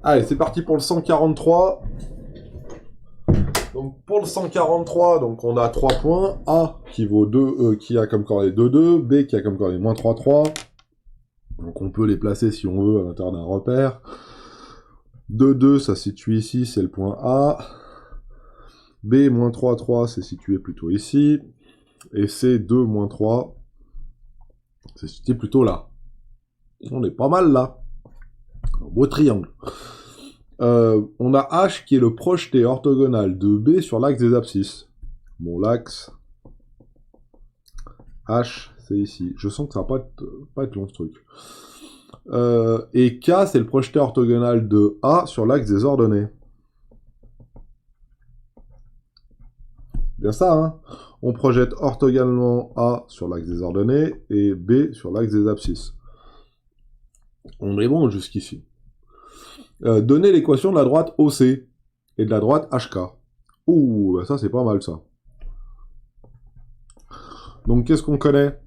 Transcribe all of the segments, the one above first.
Allez, c'est parti pour le 143. Donc pour le 143, donc on a 3 points. A qui vaut 2, qui a comme coordonnée 2, 2. B qui a comme coordonnée moins 3, 3. Donc on peut les placer si on veut à l'intérieur d'un repère. 2, 2, ça se situe ici, c'est le point A. B, moins 3, 3, c'est situé plutôt ici. Et C, 2, moins 3, c'est situé plutôt là. On est pas mal là. Un beau triangle. On a H qui est le projeté orthogonal de B sur l'axe des abscisses. Bon, l'axe H, c'est ici. Je sens que ça va pas être long ce truc. Et K, c'est le projeté orthogonal de A sur l'axe des ordonnées. Bien ça, hein. On projette orthogonalement A sur l'axe des ordonnées et B sur l'axe des abscisses. On est bon jusqu'ici. Donner l'équation de la droite OC et de la droite HK. Ouh, bah ça c'est pas mal ça. Donc qu'est-ce qu'on connaît?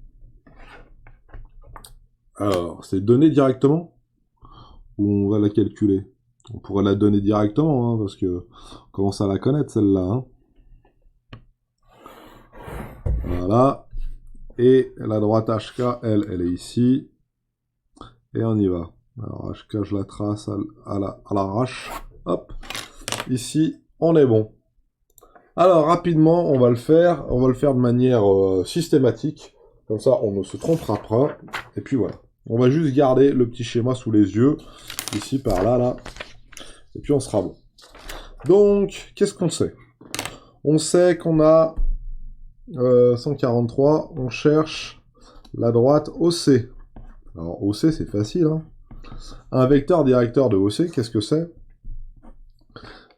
Alors, c'est donner directement ou on va la calculer? On pourrait la donner directement, hein, parce que on commence à la connaître celle-là. Hein. Voilà. Et la droite HK, elle est ici. Et on y va. Alors HK, je la trace à l'arrache. Hop. Ici, on est bon. Alors rapidement, on va le faire de manière systématique. Comme ça, on ne se trompera pas. Et puis voilà. On va juste garder le petit schéma sous les yeux. Ici, par là, là. Et puis on sera bon. Donc, qu'est-ce qu'on sait? On sait qu'on a 143. On cherche la droite OC. Alors, OC, c'est facile, hein. Un vecteur directeur de OC, qu'est-ce que c'est?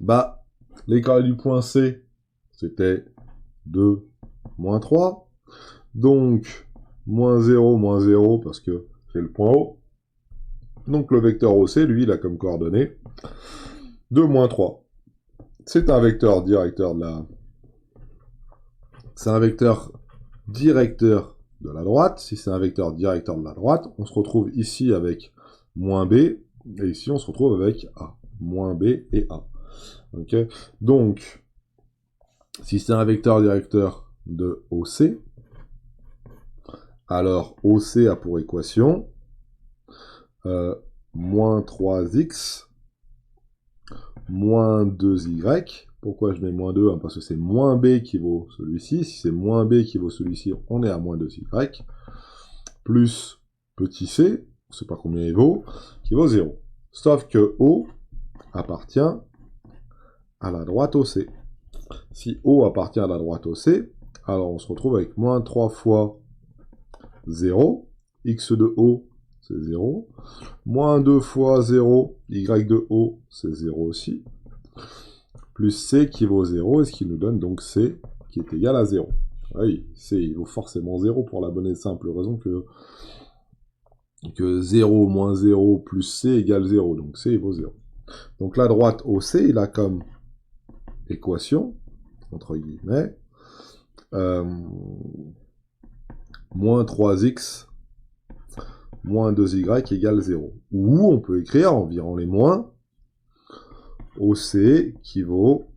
Bah, les coordonnées du point C, c'était 2, moins 3. Donc, moins 0, parce que c'est le point O. Donc, le vecteur OC, lui, il a comme coordonnée 2, moins 3. C'est un vecteur directeur de la... C'est un vecteur directeur de la droite. Si c'est un vecteur directeur de la droite, on se retrouve ici avec moins B, et ici on se retrouve avec A. Moins B et A. Ok. Donc, si c'est un vecteur directeur de OC, alors OC a pour équation moins 3x moins 2y. Pourquoi je mets moins 2? Parce que c'est moins b qui vaut celui-ci. Si c'est moins b qui vaut celui-ci, on est à moins 2y. Plus petit c, on ne sait pas combien il vaut, qui vaut 0. Sauf que O appartient à la droite OC. Si O appartient à la droite OC, alors on se retrouve avec moins 3 fois 0. X de O, c'est 0. Moins 2 fois 0, Y de O, c'est 0 aussi. Plus C qui vaut 0, et ce qui nous donne donc C qui est égal à 0. Oui, C il vaut forcément 0 pour la bonne et simple raison que 0 moins 0 plus C égale 0. Donc C il vaut 0. Donc la droite OC, il a comme équation, entre guillemets, moins 3x moins 2y égale 0. Ou on peut écrire en virant les moins, OC qui vaut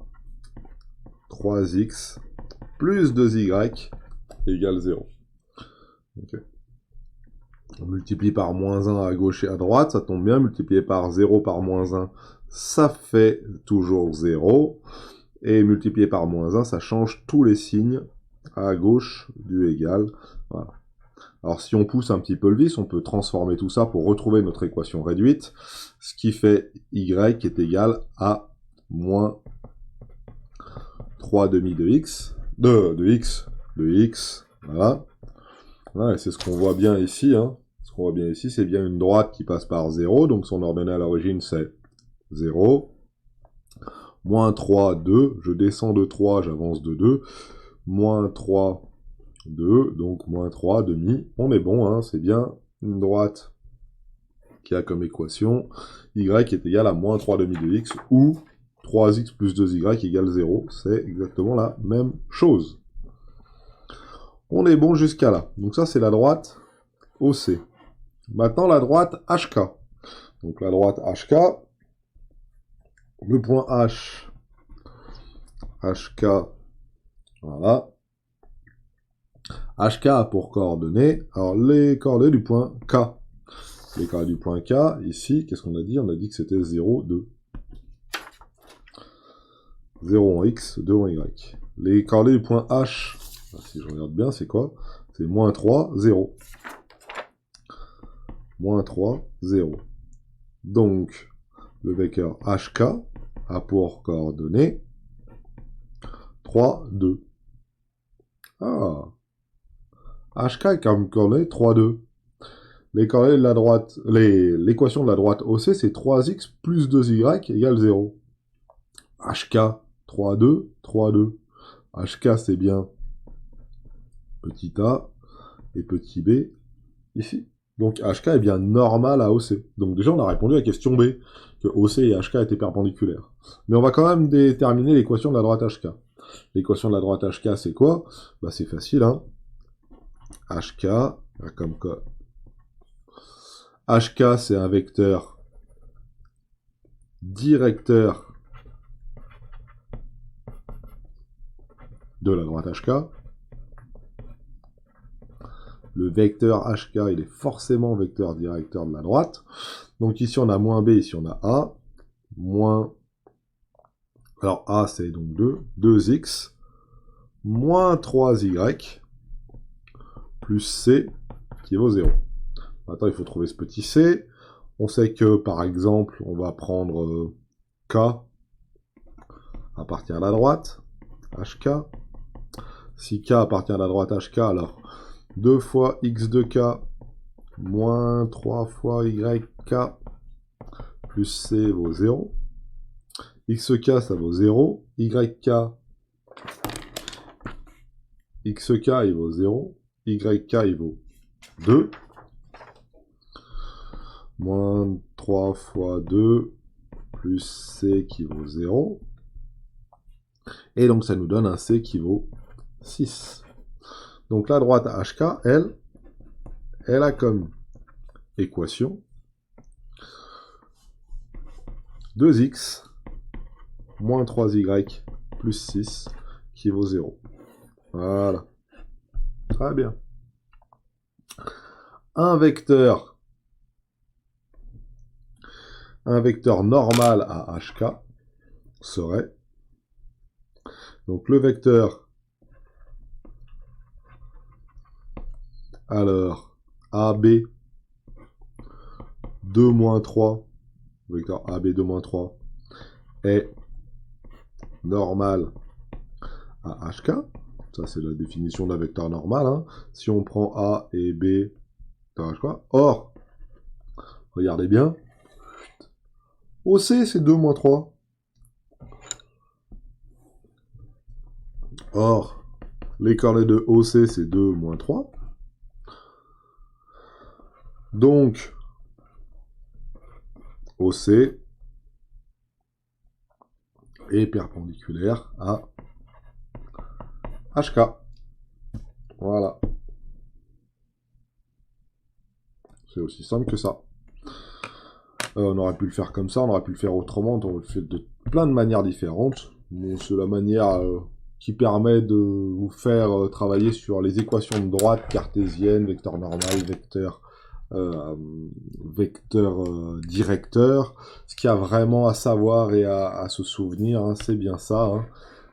3x plus 2y égale 0. Okay. On multiplie par moins 1 à gauche et à droite, ça tombe bien. Multiplié par 0 par moins 1, ça fait toujours 0. Et multiplié par moins 1, ça change tous les signes à gauche du égal. Voilà. Alors si on pousse un petit peu le vis, on peut transformer tout ça pour retrouver notre équation réduite, ce qui fait y est égal à moins 3 demi de x, de x, voilà. Voilà, c'est ce qu'on voit bien ici, hein. Ce qu'on voit bien ici, c'est bien une droite qui passe par 0, donc son ordonnée à l'origine c'est 0. Moins 3, 2, je descends de 3, j'avance de 2. Moins 3, 2, donc moins 3, demi, on est bon, hein, c'est bien une droite qui a comme équation y est égal à moins 3 demi de x, ou 3x plus 2y égale 0, c'est exactement la même chose. On est bon jusqu'à là, donc ça c'est la droite OC. Maintenant la droite HK. Donc la droite HK, le point H, HK, voilà. HK a pour coordonnées, alors les coordonnées du point K. Les coordonnées du point K, ici, qu'est-ce qu'on a dit? On a dit que c'était 0, 2. 0 en X, 2 en Y. Les coordonnées du point H, si je regarde bien, c'est quoi? C'est moins 3, 0. Moins 3, 0. Donc, le vecteur HK a pour coordonnées 3, 2. Ah, HK est comme coordonnées 3, 2. Les coordonnées de la droite, l'équation de la droite OC, c'est 3x plus 2y égale 0. HK, 3, 2, 3, 2. HK, c'est bien petit a et petit b ici. Donc HK est bien normal à OC. Donc déjà, on a répondu à la question B, que OC et HK étaient perpendiculaires. Mais on va quand même déterminer l'équation de la droite HK. L'équation de la droite HK, c'est quoi? Bah, c'est facile, hein. HK, comme quoi? HK, c'est un vecteur directeur de la droite HK. Le vecteur HK, il est forcément vecteur directeur de la droite. Donc ici, on a moins B, ici, on a A. Moins... Alors, A, c'est donc 2. 2x. Moins 3y. Plus C, qui vaut 0. Maintenant, il faut trouver ce petit c. On sait que, par exemple, on va prendre K appartient à la droite, HK. Si K appartient à la droite HK, alors 2 fois x de K moins 3 fois yk plus c vaut 0. xk, ça vaut 0. yk, il vaut 0. yk, il vaut 2. Moins 3 fois 2 plus c qui vaut 0. Et donc ça nous donne un c qui vaut 6. Donc la droite HK, elle a comme équation 2x moins 3y plus 6 qui vaut 0. Voilà. Très bien. Un vecteur normal à HK serait, donc le vecteur, alors AB 2 moins 3, le vecteur AB 2 moins 3 est normal à HK. Ça, c'est la définition d'un vecteur normal. Hein. Si on prend A et B, ça quoi? Or, regardez bien, OC, c'est 2 moins 3. Or, les coordonnées de OC, c'est 2 moins 3. Donc, OC est perpendiculaire à HK. Voilà. C'est aussi simple que ça. On aurait pu le faire comme ça, on aurait pu le faire autrement, on le fait de plein de manières différentes. Bon, c'est la manière qui permet de vous faire travailler sur les équations de droite cartésienne, vecteur normal, vecteur directeur. Ce qu'il y a vraiment à savoir et à se souvenir, hein, c'est bien ça. Hein.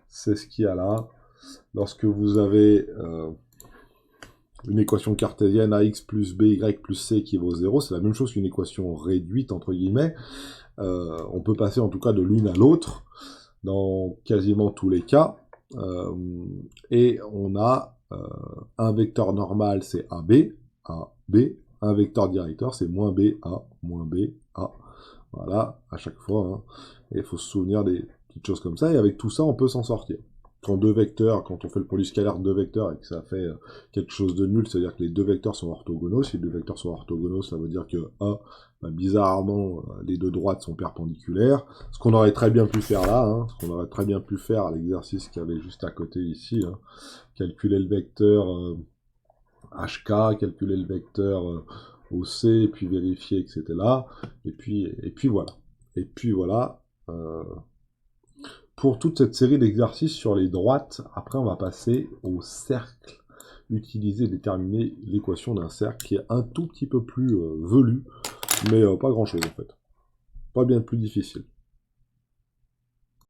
C'est ce qu'il y a là. Lorsque vous avez une équation cartésienne ax plus by plus c qui vaut 0, c'est la même chose qu'une équation réduite, entre guillemets. On peut passer en tout cas de l'une à l'autre, dans quasiment tous les cas. Et on a un vecteur normal, c'est AB, AB. Un vecteur directeur, c'est moins B, A, moins B, A. Voilà, à chaque fois. Hein. Et il faut se souvenir des petites choses comme ça, et avec tout ça, on peut s'en sortir. Quand deux vecteurs, quand on fait le produit scalaire de deux vecteurs et que ça fait quelque chose de nul, c'est-à-dire que les deux vecteurs sont orthogonaux. Si les deux vecteurs sont orthogonaux, ça veut dire que A, bah, bizarrement, les deux droites sont perpendiculaires. Ce qu'on aurait très bien pu faire là, hein, ce qu'on aurait très bien pu faire à l'exercice qu'il y avait juste à côté ici, hein, calculer le vecteur HK, calculer le vecteur OC, et puis vérifier que c'était là, et puis voilà. Et puis voilà, Pour toute cette série d'exercices sur les droites, après on va passer au cercle. Utiliser et déterminer l'équation d'un cercle qui est un tout petit peu plus velu, mais pas grand chose en fait. Pas bien plus difficile.